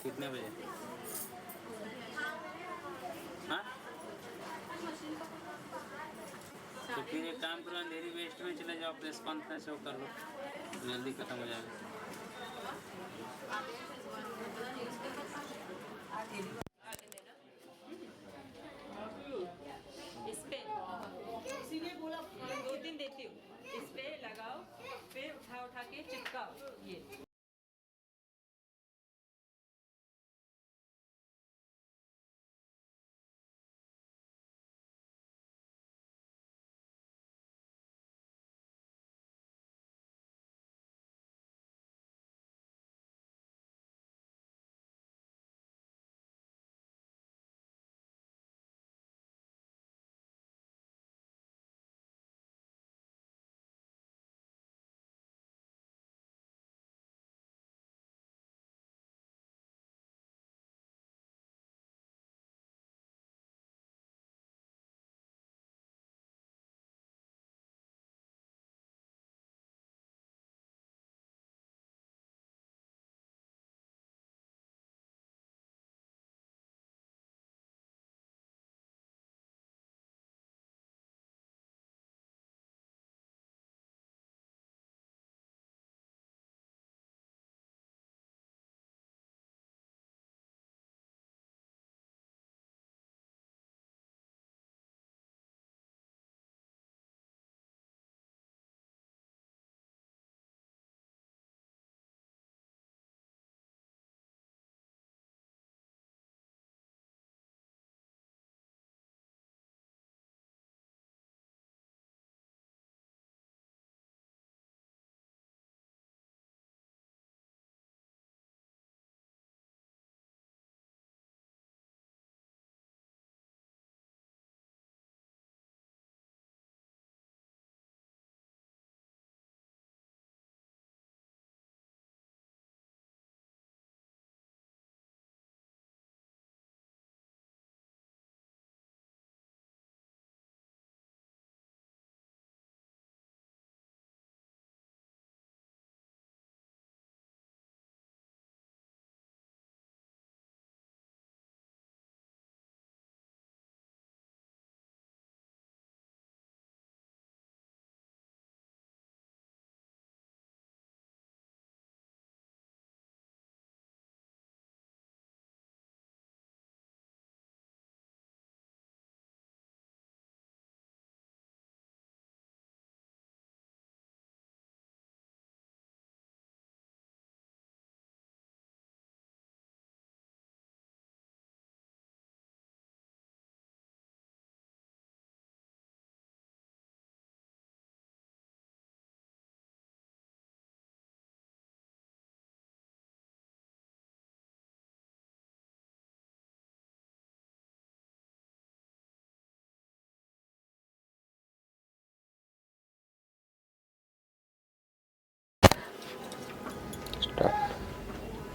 कितने बजे? हाँ, तो फिर एक काम करो, अंधेरी वेस्ट में चले जाओ, प्रेस कॉन्फ्रेंस वो कर लो, जल्दी खत्म हो जाएगा। इस पे इसीलिए बोला 2 दिन देती हूँ, इस पे लगाओ, फिर उठा के चिपकाओ ये।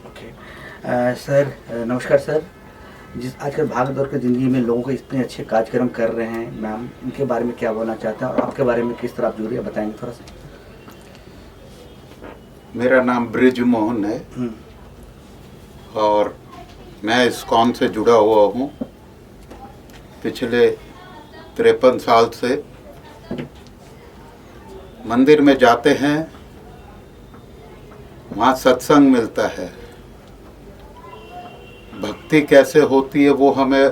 ओके सर, नमस्कार सर। जिस आजकल भाग दौड़ की ज़िंदगी में लोगों को इतने अच्छे कार्यक्रम कर रहे हैं मैम, उनके बारे में क्या बोलना चाहते हैं और आपके बारे में किस तरह आप जुड़े बताएंगे थोड़ा सा। मेरा नाम ब्रिज मोहन है और मैं इस्कॉन से जुड़ा हुआ हूँ पिछले 53 साल से। मंदिर में जाते हैं, वहाँ सत्संग मिलता है, भक्ति कैसे होती है वो हमें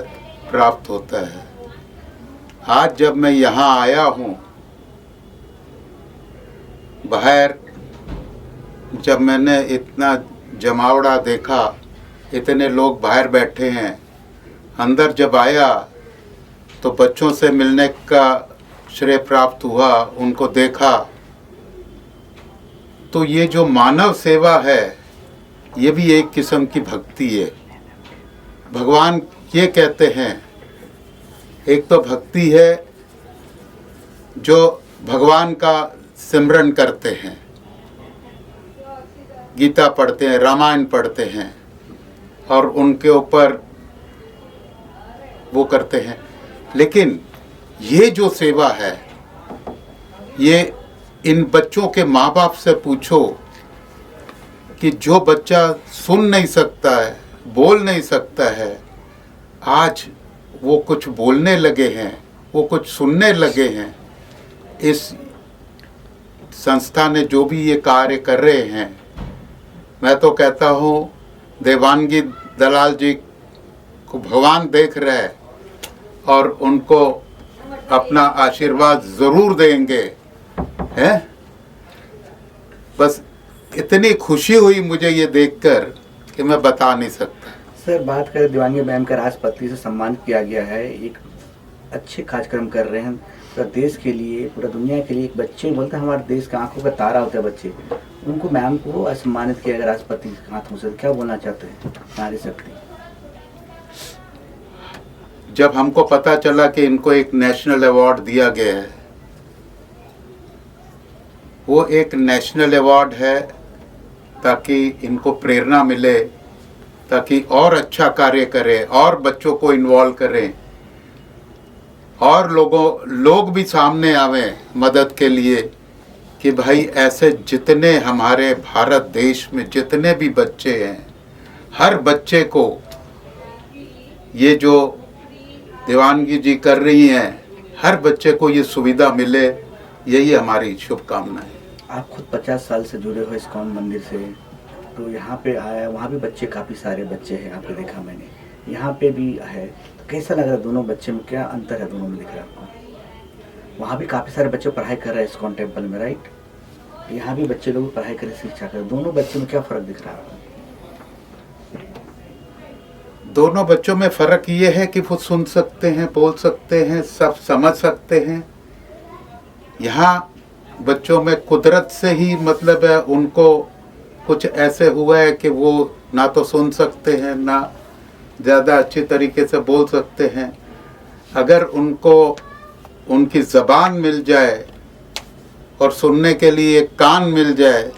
प्राप्त होता है। आज जब मैं यहाँ आया हूँ, बाहर जब मैंने इतना जमावड़ा देखा, इतने लोग बाहर बैठे हैं, अंदर जब आया तो बच्चों से मिलने का श्रेय प्राप्त हुआ, उनको देखा तो ये जो मानव सेवा है ये भी एक किस्म की भक्ति है। भगवान ये कहते हैं, एक तो भक्ति है जो भगवान का सिमरन करते हैं, गीता पढ़ते हैं, रामायण पढ़ते हैं और उनके ऊपर वो करते हैं। लेकिन ये जो सेवा है, ये इन बच्चों के माँ बाप से पूछो कि जो बच्चा सुन नहीं सकता है, बोल नहीं सकता है, आज वो कुछ बोलने लगे हैं, वो कुछ सुनने लगे हैं। इस संस्था ने जो भी ये कार्य कर रहे हैं, मैं तो कहता हूँ देवांगी दलाल जी को भगवान देख रहे हैं और उनको अपना आशीर्वाद ज़रूर देंगे, हैं? बस इतनी खुशी हुई मुझे ये देखकर कि मैं बता नहीं सकता। सर, बात करें देवांगी मैम का राष्ट्रपति से सम्मानित किया गया है, एक अच्छे कार्यक्रम कर रहे हैं पूरा देश के लिए, पूरा दुनिया के लिए। एक बच्चे बोलते हैं हमारे देश का आंखों का तारा होता है बच्चे, उनको मैम को सम्मानित किया गया राष्ट्रपति के हाथों से। क्या बोलना चाहते हैं नारी शक्ति? जब हमको पता चला कि इनको एक नेशनल अवार्ड दिया गया है, वो एक नेशनल अवार्ड है ताकि इनको प्रेरणा मिले, ताकि और अच्छा कार्य करें और बच्चों को इन्वॉल्व करें और लोग भी सामने आवें मदद के लिए कि भाई ऐसे जितने हमारे भारत देश में जितने भी बच्चे हैं, हर बच्चे को ये जो देवांगी जी कर रही हैं, हर बच्चे को ये सुविधा मिले, यही हमारी शुभकामना है। आप खुद 50 साल से जुड़े हो इस्कॉन मंदिर से, तो यहाँ पे आया, वहाँ भी बच्चे काफ़ी सारे बच्चे हैं, आपको देखा मैंने, यहाँ पे भी है, तो कैसा लग रहा है? दोनों बच्चे में क्या अंतर है? दोनों में दिख रहा है आपको? वहाँ भी काफ़ी सारे बच्चे पढ़ाई कर रहे हैं इस्कॉन टेम्पल में, राइट? यहाँ भी बच्चे लोग पढ़ाई कर शिक्षा कर, दोनों बच्चों में क्या फ़र्क दिख रहा है आपको? दोनों बच्चों में फ़र्क ये है कि वो सुन सकते हैं, बोल सकते हैं, सब समझ सकते हैं। यहाँ बच्चों में कुदरत से ही मतलब है, उनको कुछ ऐसे हुआ है कि वो ना तो सुन सकते हैं, ना ज़्यादा अच्छी तरीके से बोल सकते हैं। अगर उनको उनकी ज़बान मिल जाए और सुनने के लिए एक कान मिल जाए,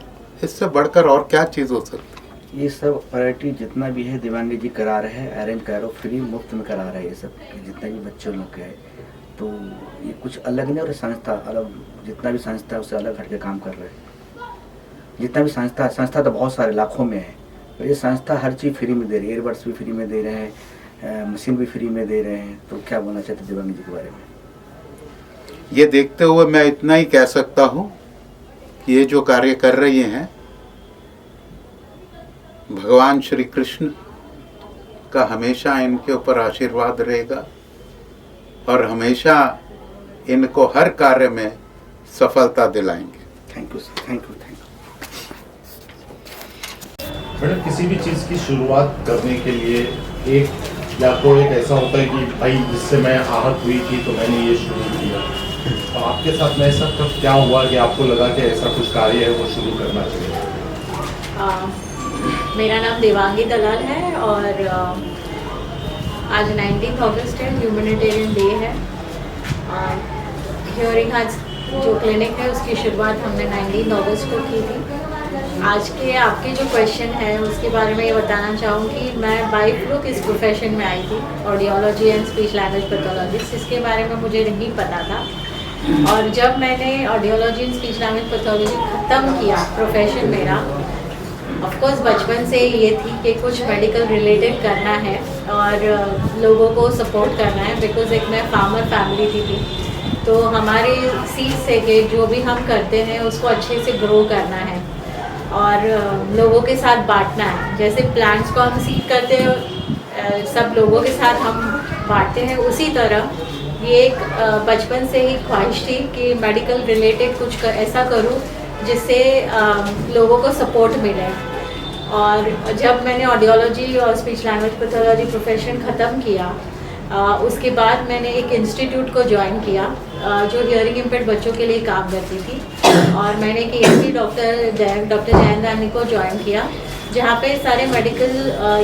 इससे बढ़कर और क्या चीज़ हो सकती है। ये सब वैरायटी जितना भी है देवांगी जी करा रहे हैं, अरेंज करो, फ्री मुफ्त में करा रहे हैं ये सब, जितना भी बच्चों लोग के है। तो ये कुछ अलग नहीं, और संस्था अलग, जितना भी संस्था है उससे अलग हट के काम कर रहे हैं। जितना भी संस्था तो बहुत सारे लाखों में है, तो ये संस्था हर चीज़ फ्री में दे रही है, एयरबड्स भी फ्री में दे रहे हैं, मशीन भी फ्री में दे रहे हैं। तो क्या बोलना चाहते हैं देवांगी जी के बारे में? ये देखते हुए मैं इतना ही कह सकता हूँ कि ये जो कार्य कर रही हैं, भगवान श्री कृष्ण का हमेशा इनके ऊपर आशीर्वाद रहेगा और हमेशा इनको हर कार्य में सफलता दिलाएंगे। Thank you sir, thank you. Madam, किसी भी चीज़ की शुरुआत करने के लिए एक या तो एक ऐसा होता है कि भाई जिससे मैं आहत हुई थी तो मैंने ये शुरू किया, तो आपके साथ में ऐसा कब क्या हुआ कि आपको लगा कि ऐसा कुछ कार्य है वो शुरू करना चाहिए? मेरा नाम देवांगी दलाल है और आज 19 अगस्त है, ह्यूमैनिटेरियन डे है। हियरिंग आज जो क्लिनिक है उसकी शुरुआत हमने 19 अगस्त को की थी। आज के आपके जो क्वेश्चन है उसके बारे में ये बताना चाहूँगी, मैं बाई फ्लूक इस प्रोफेशन में आई थी, audiology and speech language pathologist. इसके बारे में मुझे नहीं पता था, और जब मैंने audiology and speech language pathology ख़त्म किया प्रोफेशन मेरा, ऑफकोर्स बचपन से ये थी कि कुछ मेडिकल रिलेटेड करना है और लोगों को सपोर्ट करना है, बिकॉज एक मैं फार्मर फैमिली थी, तो हमारे सीड से कि जो भी हम करते हैं उसको अच्छे से ग्रो करना है और लोगों के साथ बांटना है। जैसे प्लांट्स को हम सीड करते हैं, सब लोगों के साथ हम बांटते हैं, उसी तरह ये एक बचपन से ही ख्वाहिश थी कि मेडिकल रिलेटेड कुछ ऐसा करूं जिससे लोगों को सपोर्ट मिले। और जब मैंने ऑडियोलॉजी और स्पीच लैंग्वेज पैथोलॉजी प्रोफेशन ख़त्म किया, उसके बाद मैंने एक इंस्टीट्यूट को ज्वाइन किया जो हियरिंग इम्पेयर्ड बच्चों के लिए काम करती थी, और मैंने एक ENT डॉक्टर जयंत रानी को ज्वाइन किया, जहाँ पे सारे मेडिकल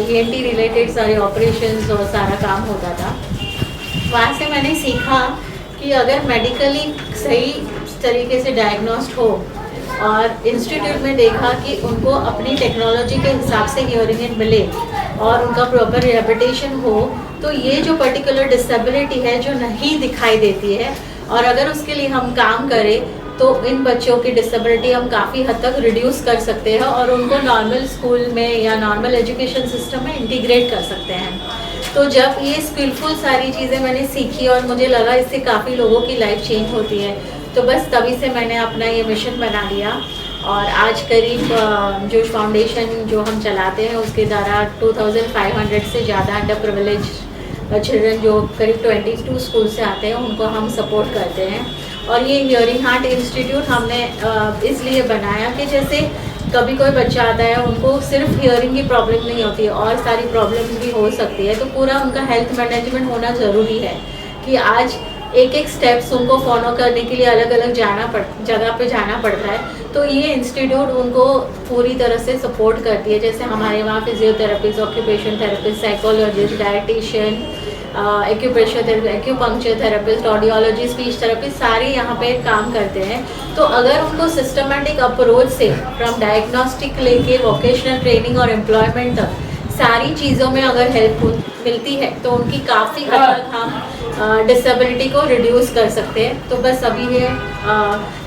ENT रिलेटेड सारे ऑपरेशंस और सारा काम होता था। वहाँ से मैंने सीखा कि अगर मेडिकली सही तरीके से डायग्नोस्ड हो, और इंस्टीट्यूट में देखा कि उनको अपनी टेक्नोलॉजी के हिसाब से हियरिंग एड मिले और उनका प्रॉपर रिहेबिलिटेशन हो, तो ये जो पर्टिकुलर डिसेबिलिटी है जो नहीं दिखाई देती है, और अगर उसके लिए हम काम करें तो इन बच्चों की डिसेबिलिटी हम काफ़ी हद तक रिड्यूस कर सकते हैं और उनको नॉर्मल स्कूल में या नॉर्मल एजुकेशन सिस्टम में इंटीग्रेट कर सकते हैं। तो जब ये स्किलफुल सारी चीज़ें मैंने सीखी और मुझे लगा इससे काफ़ी लोगों की लाइफ चेंज होती है, तो बस तभी से मैंने अपना ये मिशन बना लिया। और आज करीब जोश फाउंडेशन जो हम चलाते हैं उसके द्वारा 2500 से ज़्यादा अंडर प्रिविलेज चिल्ड्रन जो करीब 22 स्कूल से आते हैं उनको हम सपोर्ट करते हैं। और ये हियरिंग हार्ट इंस्टीट्यूट हमने इसलिए बनाया कि जैसे कभी कोई बच्चा आता है उनको सिर्फ हियरिंग की प्रॉब्लम नहीं होती है और सारी प्रॉब्लम भी हो सकती है, तो पूरा उनका हेल्थ मैनेजमेंट होना ज़रूरी है कि आज एक एक स्टेप्स उनको फॉलो करने के लिए अलग अलग जगह पे जाना पड़ता है। तो ये इंस्टीट्यूट उनको पूरी तरह से सपोर्ट करती है। जैसे हमारे वहाँ physiotherapist, occupation therapist, psychologist, dietitian, acupressure therapist, acupuncture therapist, audiology, speech therapist सारे यहाँ पे काम करते हैं। तो अगर उनको सिस्टमेटिक अप्रोच से फ्रॉम डायग्नोस्टिक लेके वोकेशनल ट्रेनिंग और एम्प्लॉयमेंट तक सारी चीज़ों में अगर हेल्प मिलती है तो उनकी काफ़ी हद तक हम डिसेबिलिटी को रिड्यूस कर सकते हैं। तो बस अभी ये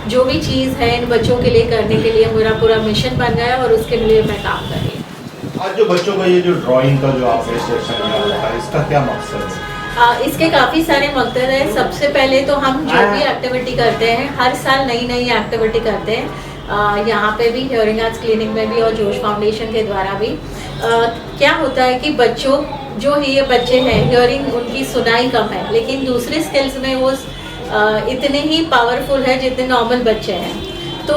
जो भी चीज़ है इन बच्चों के लिए करने के लिए मेरा पूरा मिशन बन गया और उसके लिए मैं काम कर रही हूँ। आज जो बच्चों का ये जो ड्राइंग का जो आपने सेक्शन किया है इसका क्या मकसद है? इसके काफ़ी सारे मकसद हैं। सबसे पहले तो हम जो भी एक्टिविटी करते हैं हर साल नई नई एक्टिविटी करते हैं, यहाँ पे भी हियरिंग आर्ट्स क्लिनिक में भी और जोश फाउंडेशन के द्वारा भी। क्या होता है कि बच्चों जो ये बच्चे हैं हियरिंग उनकी सुनाई कम है लेकिन दूसरे स्किल्स में वो इतने ही पावरफुल है जितने नॉर्मल बच्चे हैं। तो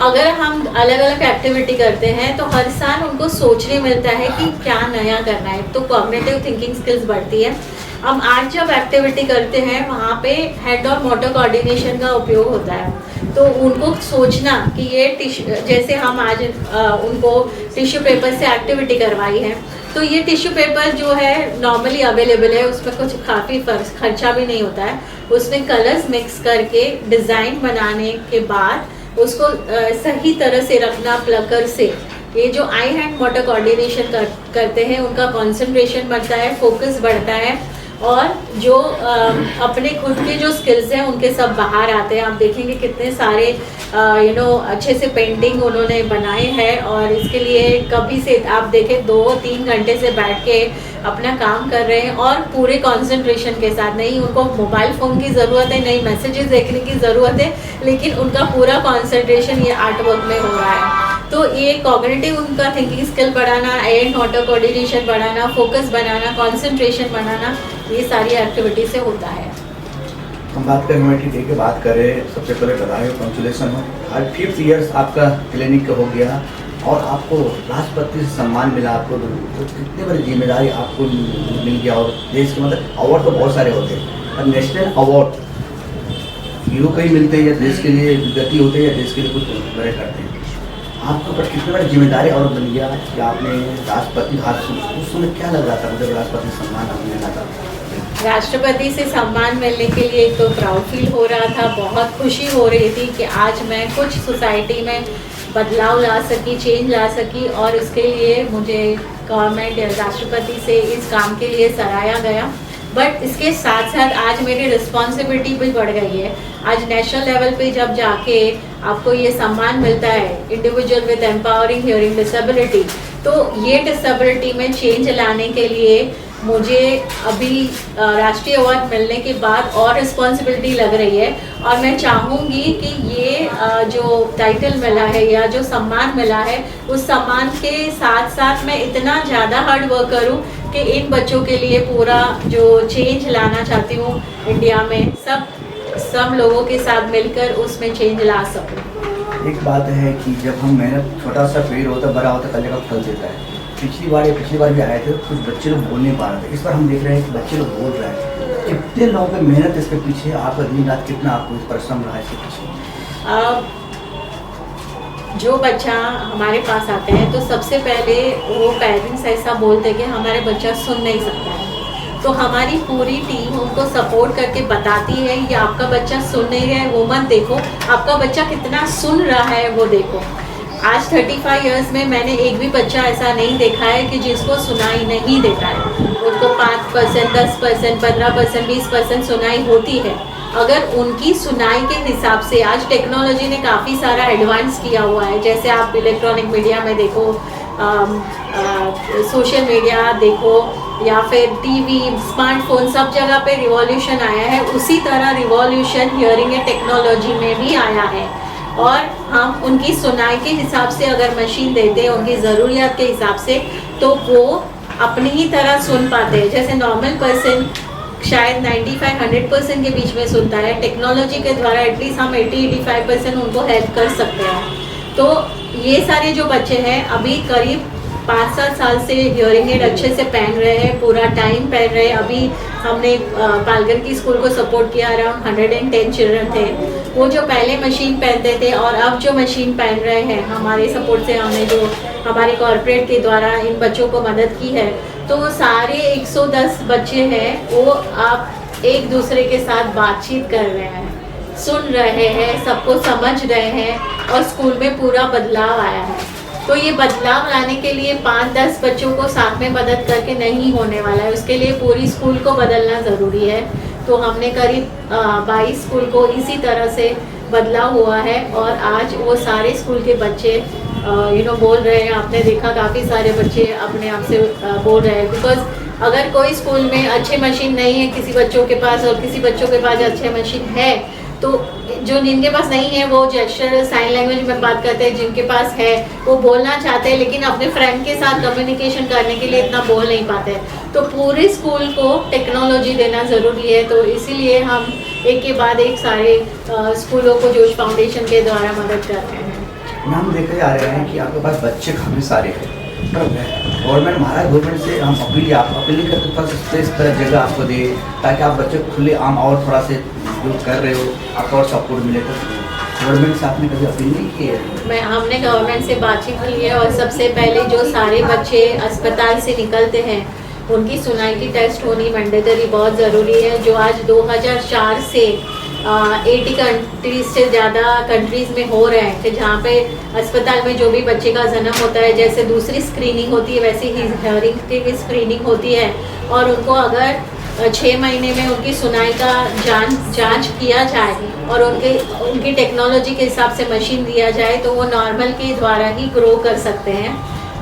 अगर हम अलग अलग एक्टिविटी करते हैं तो हर साल उनको सोचने मिलता है कि क्या नया करना है, तो कॉग्निटिव थिंकिंग स्किल्स बढ़ती है। हम आज जब एक्टिविटी करते हैं वहाँ पे हेड और मोटर कोऑर्डिनेशन का उपयोग होता है, तो उनको सोचना कि ये जैसे हम आज उनको टिश्यू पेपर से एक्टिविटी करवाई है, तो ये टिश्यू पेपर जो है नॉर्मली अवेलेबल है, उसमें कुछ काफ़ी खर्चा भी नहीं होता है। उसमें कलर्स मिक्स करके डिज़ाइन बनाने के बाद उसको सही तरह से रखना प्लकर से, ये जो आई हैंड मोटर कोऑर्डिनेशन करते हैं उनका कंसंट्रेशन बढ़ता है, फोकस बढ़ता है और जो अपने खुद के जो स्किल्स हैं उनके सब बाहर आते हैं। आप देखेंगे कितने सारे अच्छे से पेंटिंग उन्होंने बनाए हैं और इसके लिए कभी से आप देखें 2-3 घंटे से बैठ के अपना काम कर रहे हैं और पूरे कंसंट्रेशन के साथ। नहीं उनको मोबाइल फ़ोन की ज़रूरत है, नहीं मैसेजेस देखने की ज़रूरत है, लेकिन उनका पूरा कंसंट्रेशन ये आर्ट वर्क में हो रहा है। तो ये कॉग्निटिव उनका थिंकिंग स्किल बढ़ाना, एंड मोटर कोऑर्डिनेशन बढ़ाना, फोकस बनाना, कंसंट्रेशन बनाना, ये सारी एक्टिविटी से होता है। हम बात करें ह्यूमैनिटी डे की बात करें, सबसे पहले बधाई हो, कंग्रेचुलेसन हो। आज 5th ईयर्स आपका क्लिनिक हो गया और आपको राष्ट्रपति से सम्मान मिला, आपको तो कितनी बड़ी जिम्मेदारी आपको मिल गया। और देश के मतलब अवार्ड तो बहुत सारे होते हैं, और नेशनल अवार्ड हीरो कहीं मिलते हैं या देश के लिए गति होते हैं या देश के लिए कुछ बड़े करते हैं। आपके ऊपर कितनी बड़ी जिम्मेदारी और बन गया कि आपने राष्ट्रपति उस समय क्या लग रहा था मुझे राष्ट्रपति सम्मान आपने मिला था? राष्ट्रपति से सम्मान मिलने के लिए तो प्राउड फील हो रहा था, बहुत खुशी हो रही थी कि आज मैं कुछ सोसाइटी में बदलाव ला सकी, चेंज ला सकी और इसके लिए मुझे गवर्नमेंट राष्ट्रपति से इस काम के लिए सराहा गया। बट इसके साथ साथ आज मेरी रिस्पॉन्सिबिलिटी भी बढ़ गई है। आज नेशनल लेवल पे जब जाके आपको ये सम्मान मिलता है individual with empowering hearing disability, तो ये डिसेबिलिटी में चेंज लाने के लिए मुझे अभी राष्ट्रीय अवार्ड मिलने के बाद और रिस्पॉन्सिबिलिटी लग रही है। और मैं चाहूँगी कि ये जो टाइटल मिला है या जो सम्मान मिला है उस सम्मान के साथ साथ मैं इतना ज़्यादा हार्ड वर्क करूँ कि इन बच्चों के लिए पूरा जो चेंज लाना चाहती हूँ इंडिया में सब लोगों के साथ मिलकर उसमें चेंज ला सकूँ। एक बात है कि जब हम मेहनत, छोटा सा पेड़ होता बड़ा होता कल का फल देता है। पिछली बार भी आए थे, कुछ बच्चे लोग बोल नहीं पा रहे थे, इस बार हम देख रहे हैं कि बच्चे लोग बोल रहे हैं। कितने लोगों की मेहनत इसके पीछे, आपका दिन रात कितना आपको इस परिश्रम रहा है इसके पीछे? जो बच्चा हमारे पास आते हैं तो सबसे पहले वो पेरेंट्स ऐसा बोलते हैं कि हमारे बच्चा सुन नहीं सकता है, तो हमारी पूरी टीम उनको सपोर्ट करके बताती है ये आपका बच्चा सुन नहीं रहा है वो मत देखो, आपका बच्चा कितना सुन रहा है वो देखो। आज 35 इयर्स में मैंने एक भी बच्चा ऐसा नहीं देखा है कि जिसको सुनाई नहीं देता है। उनको 5%, 10%, 15%, 20% सुनाई होती है, अगर उनकी सुनाई के हिसाब से, आज टेक्नोलॉजी ने काफ़ी सारा एडवांस किया हुआ है, जैसे आप इलेक्ट्रॉनिक मीडिया में देखो, सोशल मीडिया देखो, या फिर टीवी, स्मार्टफोन, सब जगह पे रिवॉल्यूशन आया है, उसी तरह रिवॉल्यूशन हियरिंग एड टेक्नोलॉजी में भी आया है। और हम उनकी सुनाई के हिसाब से अगर मशीन देते हैं उनकी ज़रूरियात के हिसाब से, तो वो अपनी ही तरह सुन पाते हैं। जैसे नॉर्मल पर्सन शायद 95-100% के बीच में सुनता है, टेक्नोलॉजी के द्वारा एटलीस्ट हम 80-85% उनको हेल्प कर सकते हैं। तो ये सारे जो बच्चे हैं अभी करीब 5-7 साल से हियरिंग एड अच्छे से पहन रहे हैं, पूरा टाइम पहन रहे हैं। अभी हमने पालघर की स्कूल को सपोर्ट किया, अराउंड 110 चिल्ड्रन थे वो जो पहले मशीन पहनते थे और अब जो मशीन पहन रहे हैं। हमारे सपोर्ट से हमने जो हमारे कॉर्पोरेट के द्वारा इन बच्चों को मदद की है, तो वो सारे 110 बच्चे हैं, वो आप एक दूसरे के साथ बातचीत कर रहे हैं, सुन रहे हैं, सबको समझ रहे हैं और स्कूल में पूरा बदलाव आया है। तो ये बदलाव लाने के लिए 5-10 बच्चों को साथ में मदद करके नहीं होने वाला है, उसके लिए पूरी स्कूल को बदलना ज़रूरी है। तो हमने करीब 22 स्कूल को इसी तरह से बदलाव हुआ है और आज वो सारे स्कूल के बच्चे बोल रहे हैं। आपने देखा काफ़ी सारे बच्चे अपने आप से बोल रहे हैं, बिकॉज अगर कोई स्कूल में अच्छे मशीन नहीं है किसी बच्चों के पास और किसी बच्चों के पास अच्छे मशीन है, तो जो जिनके पास नहीं है वो जेस्चर साइन लैंग्वेज में बात करते हैं, जिनके पास है वो बोलना चाहते हैं लेकिन अपने फ्रेंड के साथ कम्युनिकेशन करने के लिए इतना बोल नहीं पाते। तो पूरे स्कूल को टेक्नोलॉजी देना ज़रूरी है, तो इसीलिए हम एक के बाद एक सारे स्कूलों को जोश फाउंडेशन के द्वारा मदद कर रहे हैं। हम देखे जा रहे हैं कि आपके पास बच्चे काफ़ी सारे हैं, गवर्नमेंट महाराज गवर्नमेंट से हम अपील नहीं करते, थोड़ा सा इस तरह जगह आपको दे ताकि आप बच्चे खुले आम और थोड़ा से जो कर रहे हो आपको और सपोर्ट मिले। तो गवर्नमेंट से आपने कभी अपील नहीं की है? हमने गवर्नमेंट से बातचीत की है और सबसे पहले जो सारे बच्चे अस्पताल से निकलते हैं उनकी सुनाई की टेस्ट होनी मैंडेटरी बहुत ज़रूरी है, जो आज 2004 से 80 कंट्रीज से ज़्यादा कंट्रीज़ में हो रहे थे, जहाँ पे अस्पताल में जो भी बच्चे का जन्म होता है, जैसे दूसरी स्क्रीनिंग होती है वैसे ही हियरिंग की स्क्रीनिंग होती है। और उनको अगर 6 महीने में उनकी सुनाई का जांच किया जाए और उनकी टेक्नोलॉजी के हिसाब से मशीन दिया जाए तो वो नॉर्मल के द्वारा ही ग्रो कर सकते हैं।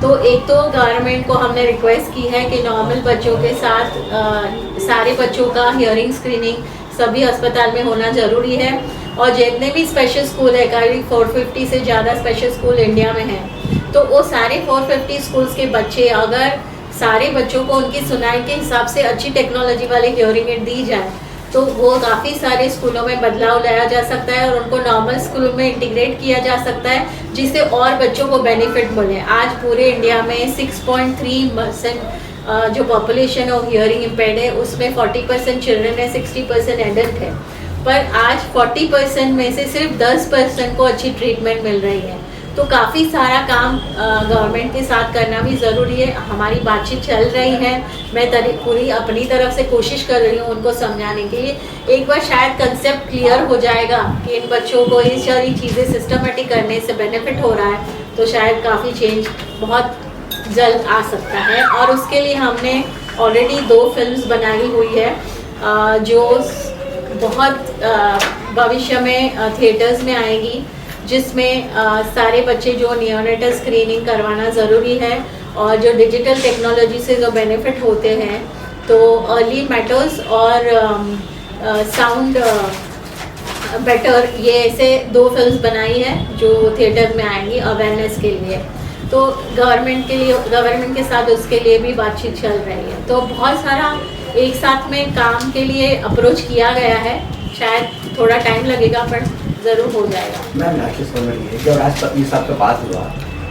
तो एक तो गवर्नमेंट को हमने रिक्वेस्ट की है कि नॉर्मल बच्चों के साथ सारे बच्चों का हियरिंग स्क्रीनिंग सभी अस्पताल में होना ज़रूरी है। और जितने भी स्पेशल स्कूल है, करीब 450 से ज़्यादा स्पेशल स्कूल इंडिया में हैं, तो वो सारे 450 स्कूल्स के बच्चे, अगर सारे बच्चों को उनकी सुनाई के हिसाब से अच्छी टेक्नोलॉजी वाले हियरिंग एड दी जाए तो वो काफ़ी सारे स्कूलों में बदलाव लाया जा सकता है और उनको नॉर्मल स्कूल में इंटीग्रेट किया जा सकता है, जिससे और बच्चों को बेनिफिट मिले। आज पूरे इंडिया में 6.3% जो पॉपुलेशन है वो हियरिंग इम्पेयर्ड है, उसमें 40% चिल्ड्रन है, 60% एडल्ट है। पर आज 40% में से सिर्फ 10% को अच्छी ट्रीटमेंट मिल रही है। तो काफ़ी सारा काम गवर्नमेंट के साथ करना भी ज़रूरी है। हमारी बातचीत चल रही है, मैं पूरी अपनी तरफ से कोशिश कर रही हूँ उनको समझाने के लिए। एक बार शायद कंसेप्ट क्लियर हो जाएगा कि इन बच्चों को ये सारी चीज़ें सिस्टमेटिक करने से बेनिफिट हो रहा है, तो शायद काफ़ी चेंज बहुत जल्द आ सकता है। और उसके लिए हमने ऑलरेडी 2 फिल्म्स बनाई हुई है जो बहुत भविष्य में थिएटर्स में आएगी, जिसमें सारे बच्चे जो नियोनेटल स्क्रीनिंग करवाना ज़रूरी है और जो डिजिटल टेक्नोलॉजी से जो बेनिफिट होते हैं, तो अर्ली मैटर्स और साउंड बेटर, ये ऐसे 2 फिल्म्स बनाई है जो थिएटर में आएंगी अवेयरनेस के लिए। तो गवर्नमेंट के साथ उसके लिए भी बातचीत चल रही है। तो बहुत सारा एक साथ में काम के लिए अप्रोच किया गया है, शायद थोड़ा टाइम लगेगा पर ज़रूर हो जाएगा। मैम राकेश वर्मा, जब राष्ट्रपति साहब का बात हुआ,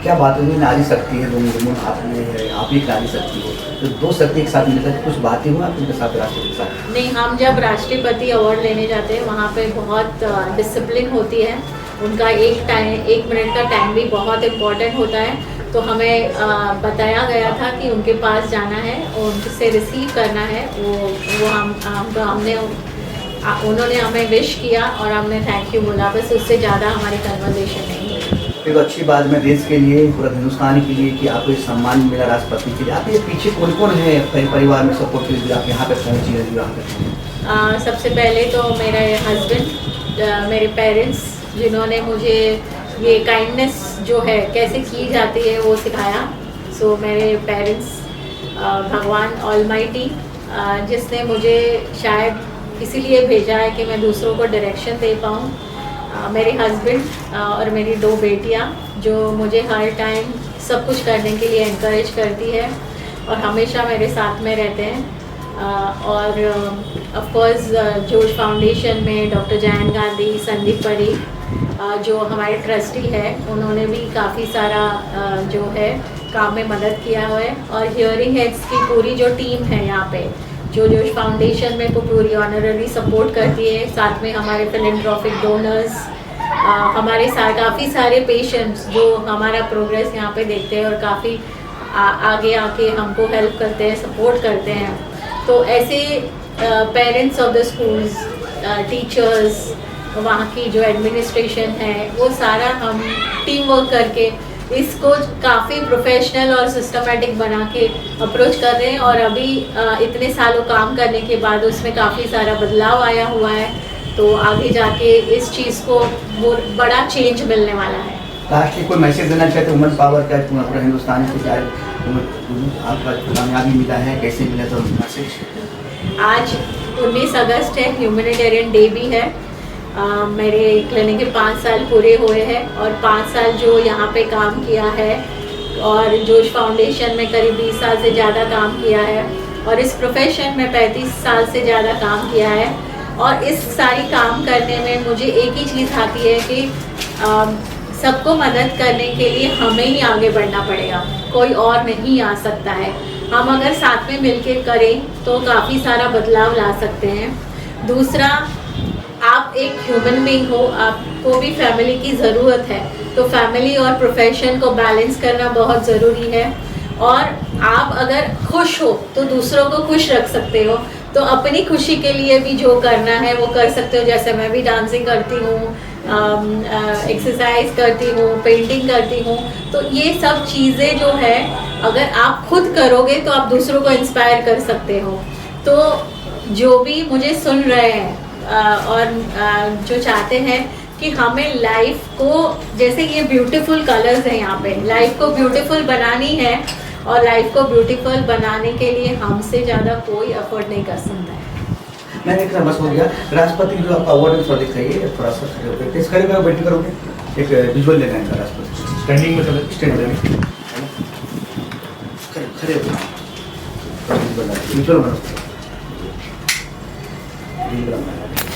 क्या बात हुई? नारी शक्ति है, आप ही नारी शक्ति हो, तो 2 शक्ति एक साथ मिलकर कुछ बातें हुआ उनके साथ राष्ट्रपति के साथ? नहीं, हम जब राष्ट्रपति अवार्ड लेने जाते हैं वहाँ पे बहुत डिसिप्लिन होती है, उनका 1 मिनट का टाइम भी बहुत इम्पोर्टेंट होता है। तो हमें बताया गया था कि उनके पास जाना है और उनसे रिसीव करना है, उन्होंने हमें विश किया और हमने थैंक यू बोला, बस उससे ज़्यादा हमारी कन्वर्सेशन नहीं हुई। एक अच्छी बात मैं देश के लिए, पूरा हिंदुस्तान के लिए कि आपको ये सम्मान मिला राष्ट्रपति के लिए। आपके पीछे कौन कौन है परिवार में सपोर्ट के लिए आप यहाँ पे पहुँची है? सबसे पहले तो मेरे हस्बैंड, मेरे पेरेंट्स, जिन्होंने मुझे ये काइंडनेस जो है कैसे की जाती है वो सिखाया। सो मेरे पेरेंट्स, भगवान ऑलमाइटी, जिसने मुझे शायद इसीलिए भेजा है कि मैं दूसरों को डायरेक्शन दे पाऊँ। मेरे हस्बैंड और मेरी 2 बेटियां जो मुझे हर टाइम सब कुछ करने के लिए एनकरेज करती है और हमेशा मेरे साथ में रहते हैं। और ऑफ कोर्स जोश फाउंडेशन में डॉक्टर जयंत गांधी, संदीप परी जो हमारे ट्रस्टी है, उन्होंने भी काफ़ी सारा जो है काम में मदद किया हुआ है। और हियरिंग हेड्स की पूरी जो टीम है यहाँ पे, जो जोश फाउंडेशन में को पूरी ऑनररी सपोर्ट करती है, साथ में हमारे फिलेंथ्रोपिक डोनर्स, हमारे साथ काफ़ी सारे पेशेंट्स जो हमारा प्रोग्रेस यहाँ पे देखते हैं और काफ़ी आगे आके हमको हेल्प करते हैं, सपोर्ट करते हैं। तो ऐसे parents of the schools, teachers, वहाँ की जो एडमिनिस्ट्रेशन है, वो सारा हम टीम वर्क करके इसको काफ़ी प्रोफेशनल और सिस्टमेटिक बना के अप्रोच कर रहे हैं। और अभी इतने सालों काम करने के बाद उसमें काफ़ी सारा बदलाव आया हुआ है, तो आगे जाके इस चीज़ को वो बड़ा चेंज मिलने वाला है। लास्ट में कोई मैसेज देना चाहते वुमेन पावर का पूरा हिंदुस्तान की जाए, आपका कामयाबी मिला है, कैसे मिला, तो मैसेज? आज 19 अगस्त है, ह्यूमैनिटेरियन डे भी है। मेरे क्लिनिक के 5 साल पूरे हुए हैं और 5 साल जो यहाँ पे काम किया है और जोश फाउंडेशन में करीब 20 साल से ज़्यादा काम किया है और इस प्रोफेशन में 35 साल से ज़्यादा काम किया है। और इस सारी काम करने में मुझे एक ही चीज़ आती है कि सबको मदद करने के लिए हमें ही आगे बढ़ना पड़ेगा, कोई और नहीं आ सकता है। हम अगर साथ में मिलकर करें तो काफ़ी सारा बदलाव ला सकते हैं। दूसरा, आप एक ह्यूमन बीइंग हो, आपको भी फैमिली की ज़रूरत है, तो फैमिली और प्रोफेशन को बैलेंस करना बहुत ज़रूरी है। और आप अगर खुश हो तो दूसरों को खुश रख सकते हो, तो अपनी खुशी के लिए भी जो करना है वो कर सकते हो। जैसे मैं भी डांसिंग करती हूँ, एक्सरसाइज करती हूँ, पेंटिंग करती हूँ, तो ये सब चीज़ें जो है अगर आप खुद करोगे तो आप दूसरों को इंस्पायर कर सकते हो। तो जो भी मुझे सुन रहे हैं और जो चाहते हैं कि हमें लाइफ को, जैसे ये ब्यूटीफुल कलर्स हैं यहाँ पे, लाइफ को ब्यूटीफुल बनानी है और लाइफ को ब्यूटीफुल बनाने के लिए हमसे ज़्यादा कोई अफोर्ड नहीं कर सकता है। मैंने एक बस हो गया। राष्ट्रपति जो आपका अवार्ड है थोड़ा दिखाइए, थोड़ा सा खड़े होकर किस खड़े में बैठ करोगे, एक विजुअल लेना है राष्ट्रपति। स्टैंडिंग में चले, स्टैंडिंग में खड़े हो, विजुअल बनाओ, विजुअल बनाओ।